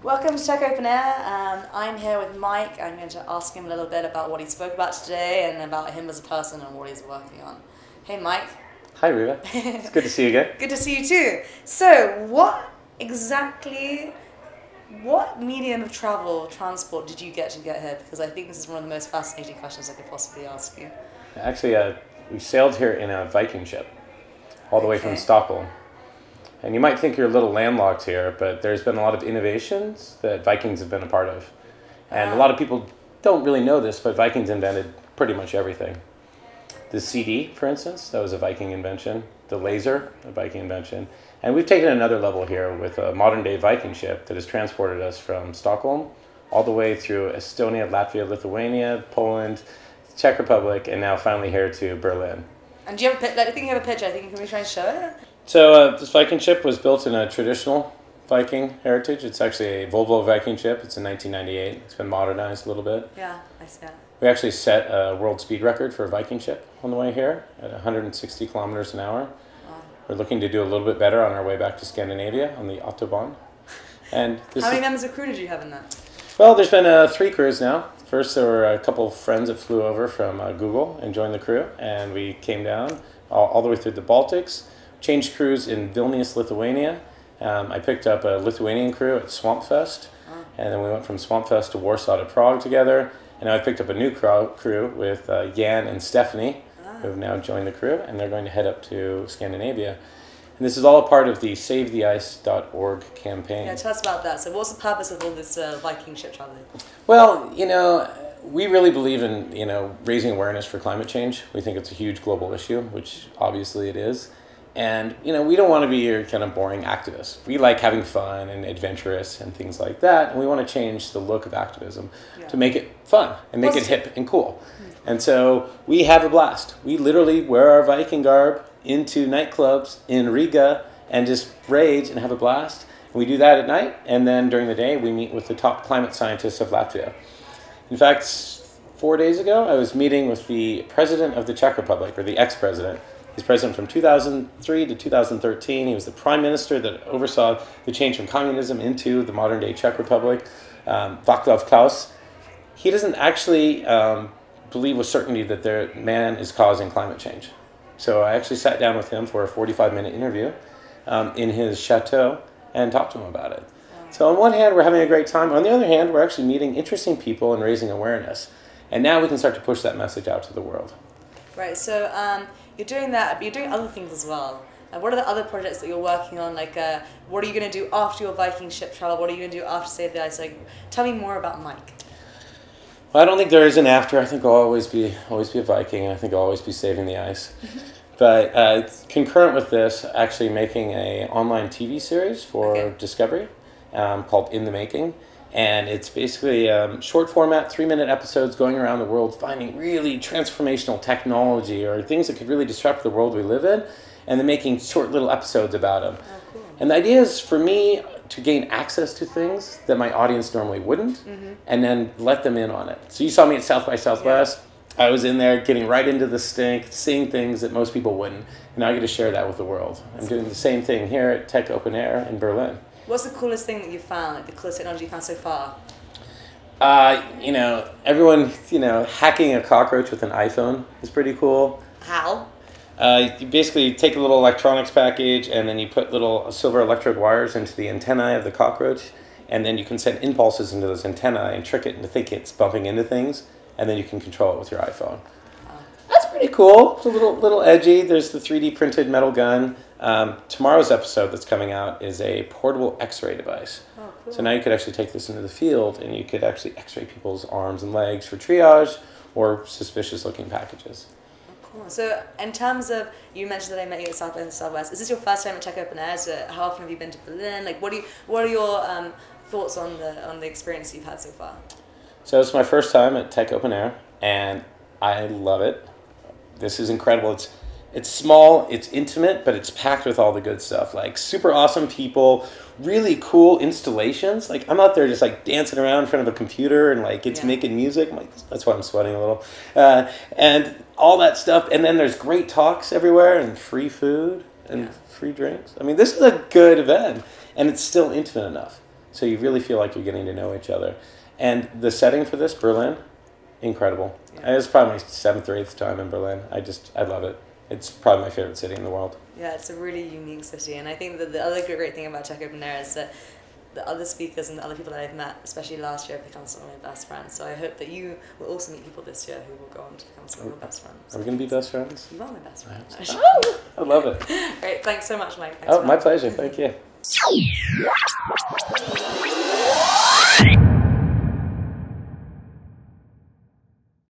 Welcome to Tech Open Air. I'm here with Mike. I'm going to ask him a little bit about what he spoke about today and about him as a person and what he's working on. Hey Mike. Hi Rita. It's good to see you again. Good to see you too. So what medium of transport did you get here? Because I think this is one of the most fascinating questions I could possibly ask you. Actually, we sailed here in a Viking ship all the way from Stockholm. And you might think you're a little landlocked here, but there's been a lot of innovations that Vikings have been a part of. And a lot of people don't really know this, but Vikings invented pretty much everything. The CD, for instance, that was a Viking invention. The laser, a Viking invention. And we've taken another level here with a modern-day Viking ship that has transported us from Stockholm all the way through Estonia, Latvia, Lithuania, Poland, Czech Republic, and now finally here to Berlin. And do you have I think you have a picture. I think can we try and show it? So this Viking ship was built in a traditional Viking heritage. It's actually a Volvo Viking ship. It's in 1998. It's been modernized a little bit. Yeah, I see that. We actually set a world speed record for a Viking ship on the way here at 160 kilometers an hour. Wow. We're looking to do a little bit better on our way back to Scandinavia on the Autobahn. And how many members of crew did you have in that? Well, there's been 3 crews now. First, there were a couple of friends that flew over from Google and joined the crew, and we came down all the way through the Baltics. Changed crews in Vilnius, Lithuania. I picked up a Lithuanian crew at Swampfest, and then we went from Swampfest to Warsaw to Prague together. And now I picked up a new crew with Jan and Stephanie, who have now joined the crew, and they're going to head up to Scandinavia. And this is all a part of the SaveTheIce.org campaign. Yeah, tell us about that. So what's the purpose of all this Viking ship traveling? Well, we really believe in, raising awareness for climate change. We think it's a huge global issue, which obviously it is. And, we don't want to be your kind of boring activists. We like having fun and adventurous and things like that. And we want to change the look of activism to make it fun and make it hip and cool. And so we have a blast. We literally wear our Viking garb into nightclubs in Riga and just rage and have a blast. And we do that at night. And then during the day, we meet with the top climate scientists of Latvia. In fact, 4 days ago, I was meeting with the president of the Czech Republic, or the ex-president. He's president from 2003 to 2013. He was the prime minister that oversaw the change from communism into the modern-day Czech Republic, Václav Klaus. He doesn't actually believe with certainty that their man is causing climate change. So I actually sat down with him for a 45-minute interview in his chateau and talked to him about it. So on one hand, we're having a great time. On the other hand, we're actually meeting interesting people and raising awareness. And now we can start to push that message out to the world. Right, so you're doing that, but you're doing other things as well. What are the other projects that you're working on? Like, what are you going to do after your Viking ship travel? What are you going to do after Save the Ice? Like, tell me more about Mike. Well, I don't think there is an after. I think I'll always be a Viking, and I think I'll always be saving the ice. But concurrent with this, actually making an online TV series for Discovery called In the Making. And it's basically short format, 3-minute episodes going around the world, finding really transformational technology or things that could really disrupt the world we live in, and then making short little episodes about them. Oh, cool. And the idea is for me to gain access to things that my audience normally wouldn't, and then let them in on it. So you saw me at South by Southwest. Yeah. I was in there getting right into the stink, seeing things that most people wouldn't, and now I get to share that with the world. I'm doing the same thing here at Tech Open Air in Berlin. What's the coolest thing that you found, like the coolest technology you found so far? Everyone, hacking a cockroach with an iPhone is pretty cool. How? You basically take a little electronics package and then you put little silver electric wires into the antennae of the cockroach, and then you can send impulses into those antennae and trick it into thinking it's bumping into things, and then you can control it with your iPhone. That's pretty cool. It's a little edgy. There's the 3D printed metal gun. Tomorrow's episode that's coming out is a portable X-ray device. Oh, cool. So now you could actually take this into the field and you could actually X-ray people's arms and legs for triage or suspicious looking packages. Oh, cool. So in terms of, you mentioned that I met you at South by Southwest. Is this your first time at Tech Open Air? So how often have you been to Berlin? Like, what are your thoughts on the experience you've had so far? So it's my first time at Tech Open Air and I love it. This is incredible. It's small, it's intimate, but it's packed with all the good stuff. Like super awesome people, really cool installations. Like I'm out there just like dancing around in front of a computer and like it's making music. I'm like, that's why I'm sweating a little. And all that stuff, and then there's great talks everywhere, and free food, and free drinks. I mean, this is a good event, and it's still intimate enough. So you really feel like you're getting to know each other. And the setting for this, Berlin, incredible. Yeah. It's probably my 7th or 8th time in Berlin. I love it. It's probably my favorite city in the world. Yeah, it's a really unique city. And I think that the other great thing about Czech Open Air is that the other speakers and the other people that I've met, especially last year, have become some of my best friends. So I hope that you will also meet people this year who will go on to become some of your best friends. Are we going to be best friends? You are my best friend. I love it. Great. Thanks so much, Mike. Thanks my pleasure. Thank you.